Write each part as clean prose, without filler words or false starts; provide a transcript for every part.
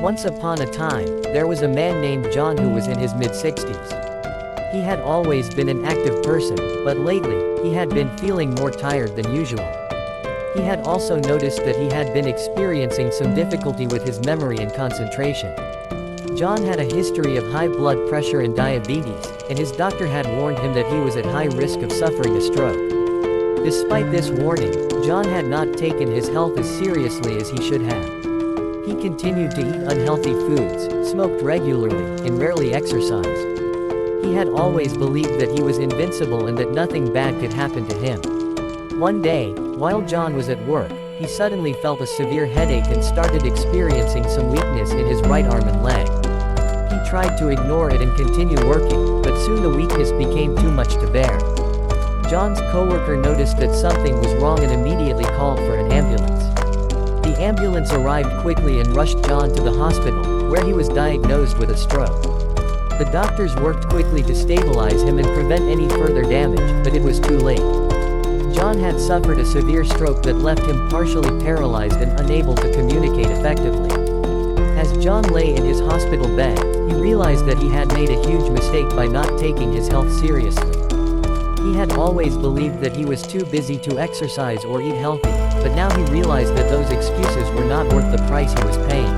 Once upon a time, there was a man named John who was in his mid-60s. He had always been an active person, but lately, he had been feeling more tired than usual. He had also noticed that he had been experiencing some difficulty with his memory and concentration. John had a history of high blood pressure and diabetes, and his doctor had warned him that he was at high risk of suffering a stroke. Despite this warning, John had not taken his health as seriously as he should have. He continued to eat unhealthy foods, smoked regularly, and rarely exercised. He had always believed that he was invincible and that nothing bad could happen to him. One day, while John was at work, he suddenly felt a severe headache and started experiencing some weakness in his right arm and leg. He tried to ignore it and continue working, but soon the weakness became too much to bear. John's coworker noticed that something was wrong and immediately called for an ambulance. The ambulance arrived quickly and rushed John to the hospital, where he was diagnosed with a stroke. The doctors worked quickly to stabilize him and prevent any further damage, but it was too late. John had suffered a severe stroke that left him partially paralyzed and unable to communicate effectively. As John lay in his hospital bed, he realized that he had made a huge mistake by not taking his health seriously. He had always believed that he was too busy to exercise or eat healthy, but now he realized that those excuses were not worth the price he was paying.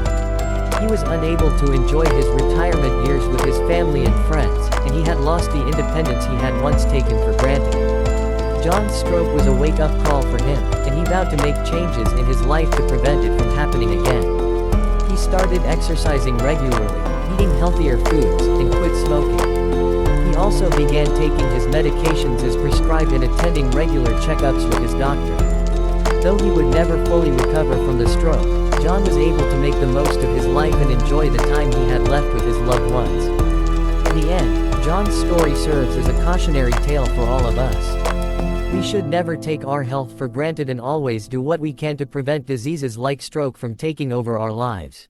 He was unable to enjoy his retirement years with his family and friends, and he had lost the independence he had once taken for granted. John's stroke was a wake-up call for him, and he vowed to make changes in his life to prevent it from happening again. He started exercising regularly, eating healthier foods, and quit smoking. He also began taking his medications as prescribed and attending regular checkups with his doctor. Though he would never fully recover from the stroke, John was able to make the most of his life and enjoy the time he had left with his loved ones. In the end, John's story serves as a cautionary tale for all of us. We should never take our health for granted and always do what we can to prevent diseases like stroke from taking over our lives.